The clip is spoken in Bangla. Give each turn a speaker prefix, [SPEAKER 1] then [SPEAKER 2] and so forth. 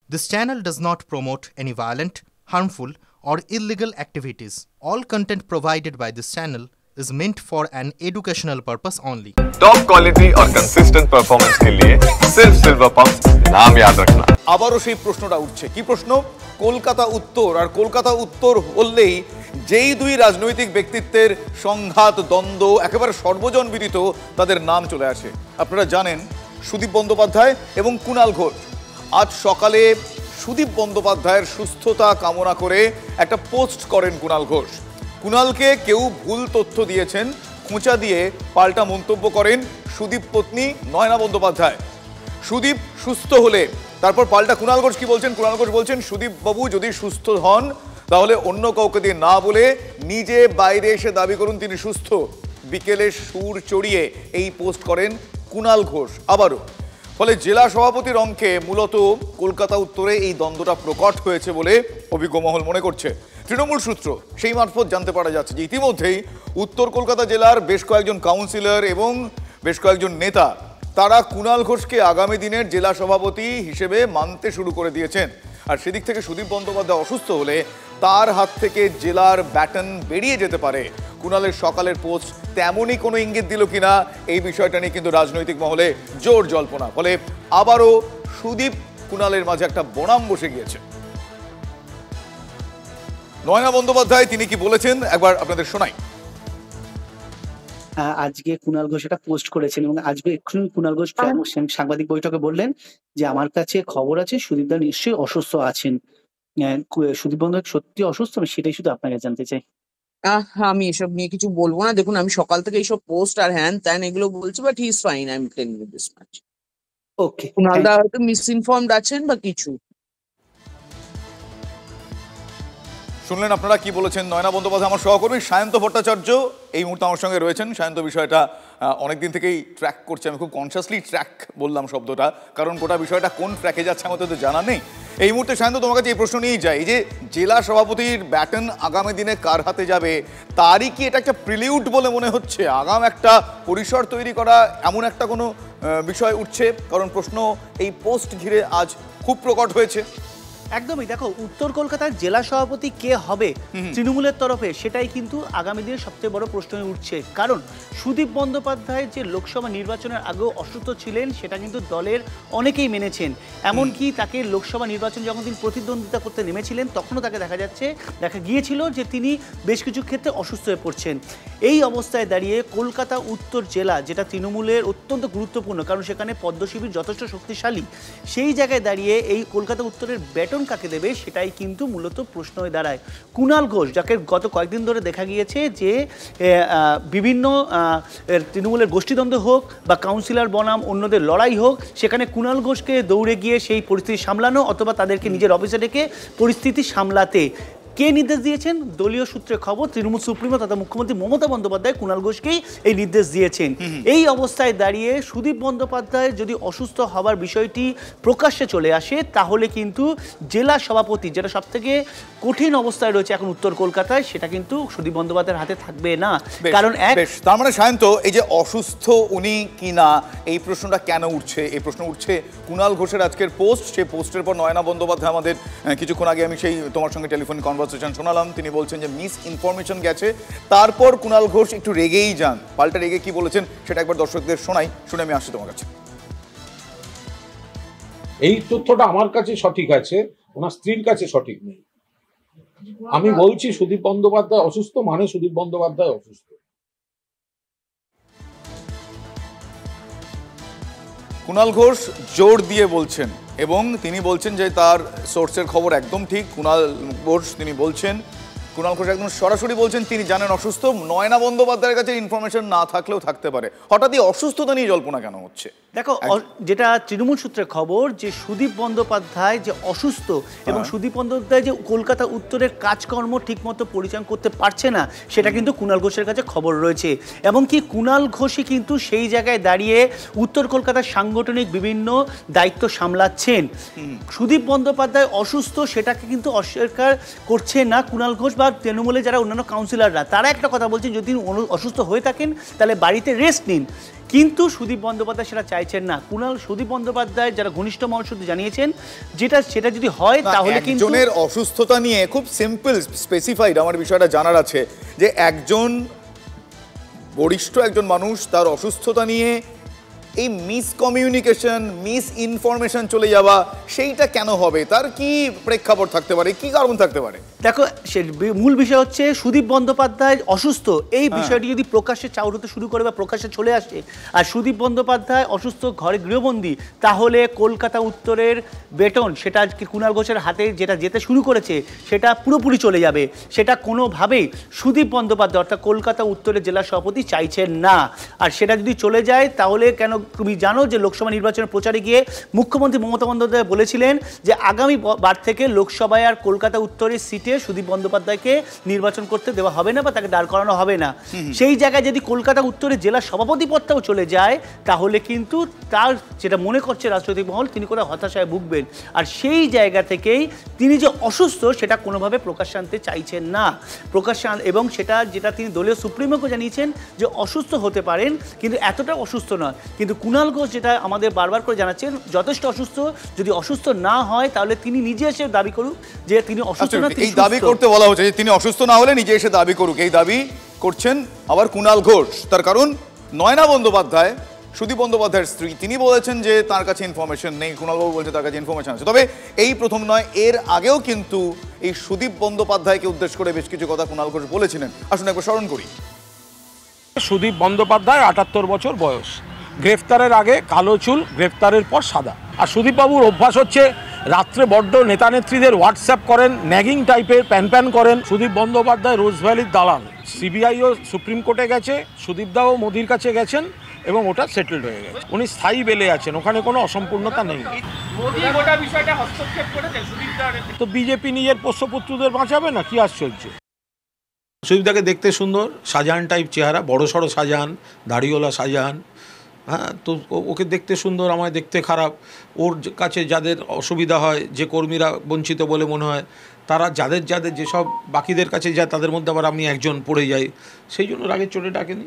[SPEAKER 1] This channel does not promote any violent, harmful, or illegal activities. All content provided by this channel is meant for an educational purpose only.
[SPEAKER 2] Top quality और कंसिस्टेंट परफॉर्मेंस के लिए सिर्फ सिल्वर पंप नाम याद रखना।
[SPEAKER 3] আবারও সেই প্রশ্নটা উঠছে, কি প্রশ্ন? কলকাতা উত্তর। আর কলকাতা উত্তর বললেই যেই দুই রাজনৈতিক ব্যক্তিত্বের সংঘাত, দ্বন্দ্ব একেবারে সর্বজন বিদিত তাদের নাম চলে আসে। আপনারা জানেন সুদীপ বন্দ্যোপাধ্যায় এবং কুণাল ঘোষ। আজ সকালে সুদীপ বন্দ্যোপাধ্যায়ের সুস্থতা কামনা করে একটা পোস্ট করেন কুণাল ঘোষ। কুণালকে কেউ ভুল তথ্য দিয়েছেন, খোঁচা দিয়ে পাল্টা মন্তব্য করেন সুদীপ পত্নী নয়না বন্দ্যোপাধ্যায়। সুদীপ সুস্থ হলে তারপর পাল্টা কুণাল ঘোষ কি বলছেন? কুণাল ঘোষ বলছেন, সুদীপ বাবু যদি সুস্থ হন তাহলে অন্য কাউকে দিয়ে না বলে নিজে বাইরে এসে দাবি করুন তিনি সুস্থ। বিকেলে সুর চড়িয়ে এই পোস্ট করেন কুণাল ঘোষ আবারও। ফলে জেলা সভাপতির অঙ্কে মূলত কলকাতা উত্তরে এই দ্বন্দ্বটা প্রকট হয়েছে বলে অভিজ্ঞ মহল মনে করছে। তৃণমূল সূত্র সেই মারফত জানতে পারা যাচ্ছে যে ইতিমধ্যেই উত্তর কলকাতা জেলার বেশ কয়েকজন কাউন্সিলর এবং বেশ কয়েকজন নেতা তারা কুণাল ঘোষকে আগামী দিনের জেলা সভাপতি হিসেবে মানতে শুরু করে দিয়েছেন। আর সেদিক থেকে সুদীপ বন্দ্যোপাধ্যায় অসুস্থ হলে তার হাত থেকে জেলার ব্যাটন বেরিয়ে যেতে পারে। কুণালের সকালের পোস্ট তেমনই কোনো ইঙ্গিত দিল কিনা এই বিষয়টা নিয়ে কিন্তু রাজনৈতিক মহলে জোর জল্পনা। ফলে আবারও সুদীপ কুণালের মাঝে একটা বনাম বসে গিয়েছে। নয়না বন্দ্যোপাধ্যায় তিনি কি বলেছেন একবার আপনাদের শোনাই।
[SPEAKER 4] আজকে কুণাল ঘোষ এটা পোস্ট করেছেন এবং আজকে এক্ষুনি কুণাল ঘোষ সাংবাদিক বৈঠকে বললেন যে আমার কাছে খবর আছে সুদীপ দা নিশ্চয়ই অসুস্থ আছেন। সুদীপ বন্দ্যোপাধ্যায় সত্যি অসুস্থ, আমি সেটাই শুধু আপনাকে জানতে চাই।
[SPEAKER 5] আমি এসব নিয়ে কিছু বলবো না। দেখুন, আমি সকাল থেকে এইসব পোস্ট আর হ্যান ত্যান এগুলো বলছি, but he is fine. I am telling you this much.
[SPEAKER 4] Okay,
[SPEAKER 5] Kunal দা হয়তো মিসইনফর্মড আছেন বা কিছু।
[SPEAKER 3] শুনলেন আপনারা কি বলেছেন নয়না বন্দ্যোপাধ্যায়। আমার সহকর্মী সায়ন্ত ভট্টাচার্য এই মুহূর্তে আমার সঙ্গে রয়েছেন। সায়ন্ত, বিষয়টা অনেকদিন থেকেই ট্র্যাক করছে। আমি খুব কনসিয়াসলি ট্র্যাক বললাম শব্দটা, কারণ গোটা বিষয়টা কোন ট্র্যাকে যাচ্ছে আমাদের তো জানা নেই। এই মুহূর্তে সায়ন্ত তোমার কাছে এই প্রশ্ন নিয়েই যায়, এই যে জেলা সভাপতির ব্যাটন আগামী দিনে কার হাতে যাবে, তারই কি এটা একটা প্রিলিউড বলে মনে হচ্ছে? আগাম একটা পরিসর তৈরি করা এমন একটা কোনো বিষয় উঠছে? কারণ প্রশ্ন এই পোস্ট ঘিরে আজ খুব প্রকট হয়েছে।
[SPEAKER 4] একদমই। দেখো, উত্তর কলকাতার জেলা সভাপতি কে হবে তৃণমূলের তরফে, সেটাই কিন্তু আগামী দিনে সবচেয়ে বড় প্রশ্ন হয়ে উঠছে। কারণ সুদীপ বন্দ্যোপাধ্যায় যে লোকসভা নির্বাচনের আগেও অসুস্থ ছিলেন সেটা কিন্তু দলের অনেকেই মেনেছেন। এমনকি তাকে লোকসভা নির্বাচন যখন তিনি প্রতিদ্বন্দ্বিতা করতে নেমেছিলেন তখনও তাকে দেখা গিয়েছিল যে তিনি বেশ কিছু ক্ষেত্রে অসুস্থ হয়ে পড়ছেন। এই অবস্থায় দাঁড়িয়ে কলকাতা উত্তর জেলা, যেটা তৃণমূলের অত্যন্ত গুরুত্বপূর্ণ কারণ সেখানে পদ্ম শিবির যথেষ্ট শক্তিশালী, সেই জায়গায় দাঁড়িয়ে এই কলকাতা উত্তরের ব্যাটন কাকে দেবে সেটাই কিন্তু মূলত প্রশ্ন হয়ে দাঁড়ায়। কুণাল ঘোষ, যাকে গত কয়েকদিন ধরে দেখা গিয়েছে যে বিভিন্ন তৃণমূলের গোষ্ঠীদ্বন্দ্ব হোক বা কাউন্সিলর বনাম অন্যদের লড়াই হোক, সেখানে কুণাল ঘোষকে দৌড়ে গিয়ে সেই পরিস্থিতি সামলানো অথবা তাদেরকে নিজের অফিসে ডেকে পরিস্থিতি সামলাতে কে নির্দেশ দিয়েছেন? দলীয় সূত্রে খবর তৃণমূল সুপ্রিমো তথা মুখ্যমন্ত্রী মমতা বন্দ্যোপাধ্যায় কুণাল ঘোষকেই এই নির্দেশ দিয়েছেন। এই অবস্থায় দাঁড়িয়ে সুদীপ বন্দ্যোপাধ্যায় যদি অসুস্থ হবার বিষয়টি প্রকাশ্যে চলে আসে তাহলে কিন্তু জেলা সভাপতি, যেটা সব থেকে কঠিন অবস্থায় রয়েছে এখন উত্তর কলকাতায়, সেটা কিন্তু সুদীপ বন্দ্যোপাধ্যায়ের হাতে থাকবে না। কারণ
[SPEAKER 3] তার মানে সায়ন্ত, এই যে অসুস্থ উনি কিনা এই প্রশ্নটা কেন উঠছে? এই প্রশ্ন উঠছে কুণাল ঘোষের আজকের পোস্ট। সেই পোস্টের পর নয়না বন্দ্যোপাধ্যায় আমাদের কিছুক্ষণ আগে আমি সেই তোমার সঙ্গে টেলিফোন কনভারসেশন শোনালাম, তিনি বলছেন যে মিস ইনফরমেশন গেছে। তারপর কুণাল ঘোষ একটু রেগেই যান। পাল্টা রেগে কি বলেছেন সেটা একবার দর্শকদের শোনাই, শুনে আমি আসছি তোমার কাছে।
[SPEAKER 6] এই তথ্যটা আমার কাছে সঠিক আছে, ওনার স্ত্রীর কাছে সঠিক নেই। আমি বলছি সুদীপ বন্দ্যোপাধ্যায় অসুস্থ মানে সুদীপ বন্দ্যোপাধ্যায় অসুস্থ।
[SPEAKER 3] কুণাল ঘোষ জোর দিয়ে বলছেন এবং তিনি বলছেন যে তার সোর্সের খবর একদম ঠিক। কুণাল ঘোষ তিনি বলছেন, কুণাল ঘোষ একদম সরাসরি বলছেন তিনি জানেন অসুস্থ। নয়না বন্দ্যোপাধ্যায়ের কাছে ইনফরমেশন না থাকলেও থাকতে পারে। হঠাৎই অসুস্থতা নিয়ে জল্পনা কেন হচ্ছে?
[SPEAKER 4] দেখো, যেটা তৃণমূল সূত্রে খবর যে সুদীপ বন্দ্যোপাধ্যায় যে অসুস্থ এবং সুদীপ বন্দ্যোপাধ্যায় যে কলকাতা উত্তরের কাজকর্ম ঠিকমতো পরিচালনা করতে পারছে না সেটা কিন্তু কুণাল ঘোষের কাছে খবর রয়েছে। এমনকি কুণাল ঘোষই কিন্তু সেই জায়গায় দাঁড়িয়ে উত্তর কলকাতার সাংগঠনিক বিভিন্ন দায়িত্ব সামলাচ্ছেন। সুদীপ বন্দ্যোপাধ্যায় অসুস্থ সেটাকে কিন্তু অস্বীকার করছে না কুণাল ঘোষ বা তৃণমূলের যারা অন্যান্য কাউন্সিলররা। তারা একটা কথা বলছেন, যদি অসুস্থ হয়ে থাকেন তাহলে বাড়িতে রেস্ট নিন। কিন্তু সুদীপ বন্দ্যোপাধ্যায় সেটা চাইছেন না। কুণাল সুদীপ বন্দ্যোপাধ্যায় যারা ঘনিষ্ঠ মহর্ষদ জানিয়েছেন সেটা যদি হয় তাহলে কিন্তু
[SPEAKER 3] একজনের অসুস্থতা নিয়ে খুব সিম্পল স্পেসিফাইড আমার বিষয়টা জানার আছে যে একজন বরিষ্ঠ একজন মানুষ তার অসুস্থতা নিয়ে এই মিসকমিউনিকেশন মিসইনফরমেশন চলে যাওয়া সেইটা কেন হবে, তার কি প্রেক্ষাপট থাকতে পারে, কি কারণ থাকতে পারে?
[SPEAKER 4] দেখো মূল বিষয় হচ্ছে সুদীপ বন্দ্যোপাধ্যায় অসুস্থ এই বিষয়টি যদি প্রকাশ্যে চাউর হতে শুরু করে বা প্রকাশ্যে চলে আসে, আর সুদীপ বন্দ্যোপাধ্যায় অসুস্থ ঘরে গৃহবন্দী, তাহলে কলকাতা উত্তরের বেতন সেটা আজকে কুণাল ঘোষের হাতে যেটা যেতে শুরু করেছে সেটা পুরোপুরি চলে যাবে। সেটা কোনোভাবেই সুদীপ বন্দ্যোপাধ্যায় অর্থাৎ কলকাতা উত্তরের জেলা সভাপতি চাইছেন না। আর সেটা যদি চলে যায় তাহলে কেন তুমি জানো যে লোকসভা নির্বাচনের প্রচারে গিয়ে মুখ্যমন্ত্রী মমতা বন্দ্যোপাধ্যায় বলেছিলেন যে আগামী বার থেকে লোকসভায় আর কলকাতা উত্তরের সিটে সুদীপ বন্দ্যোপাধ্যায়কে নির্বাচন করতে দেওয়া হবে না বা তাকে দাঁড় করানো হবে না। সেই জায়গায় যদি কলকাতা উত্তরের জেলা সভাপতি পদটাও চলে যায় তাহলে কিন্তু তার যেটা মনে করছে রাজনৈতিক মহল তিনি কোথাও হতাশায় ভুগবেন। আর সেই জায়গা থেকেই তিনি যে অসুস্থ সেটা কোনোভাবে প্রকাশ্যে আনতে চাইছেন না। এবং সেটা যেটা তিনি দলীয় সুপ্রিমোকে জানিয়েছেন যে অসুস্থ হতে পারেন কিন্তু এতটা অসুস্থ নয়। কিন্তু কুণাল ঘোষ যেটা আমাদের বারবার করে জানাচ্ছেন যথেষ্ট অসুস্থ, যদি অসুস্থ না হয় তাহলে তিনি নিজে এসে দাবি করুক যে তিনি অসুস্থ না।
[SPEAKER 3] এই দাবি করতে বলা হচ্ছে যে তিনি অসুস্থ না হলে নিজে এসে দাবি করুক, এই দাবি করছেন আবার কুণাল ঘোষ। তার কারণ নয়না বন্দ্যোপাধ্যায় সুদীপ বন্দ্যোপাধ্যায়ের স্ত্রী, তিনি বলেছেন যে তার কাছে ইনফরমেশন নেই, কুণালবাবু বলছে তার কাছে ইনফরমেশন আছে। তবে এই প্রথম নয়, এর আগেও কিন্তু এই সুদীপ বন্দ্যোপাধ্যায়কে উদ্দেশ্য করে বেশ কিছু কথা কুণাল ঘোষ বলেছিলেন। আসুন একবার স্মরণ করি।
[SPEAKER 6] সুদীপ বন্দ্যোপাধ্যায় ৭৮ বছর বয়স, গ্রেফতারের আগে কালো চুল, গ্রেফতারের পর সাদা। আর সুদীপবাবুর অভ্যাস হচ্ছে রাত্রে বড্ড নেতা নেত্রীদের হোয়াটসঅ্যাপ করেন, ন্যাগিং টাইপের প্যান করেন। সুদীপ বন্দ্যোপাধ্যায় রোজ ভ্যালির দালাল, সিবিআইও সুপ্রিম কোর্টে গেছে, সুদীপদাও মোদির কাছে গেছেন এবং ওটা সেটেলড হয়ে গেছে। উনি স্থায়ী বেলে আছেন, ওখানে কোনো অসম্পূর্ণতা নেই। তো বিজেপি নিজের পোষ্যপুত্রদের বাঁচাবে না, কি আশ্চর্য। সুদীপদাকে দেখতে সুন্দর, শাহজাহান টাইপ চেহারা, বড় সড়ো শাহজাহান, দাড়িওয়ালা শাহজাহান। হ্যাঁ, তো ওকে দেখতে সুন্দর, আমায় দেখতে খারাপ। ওর কাছে যাদের অসুবিধা হয়, যে কর্মীরা বঞ্চিত বলে মনে হয়, তারা যাদের যেসব বাকিদের কাছে যায় তাদের মধ্যে আবার আমি একজন পড়ে যাই, সেই জন্য রাগের চোটে ডাকেনি।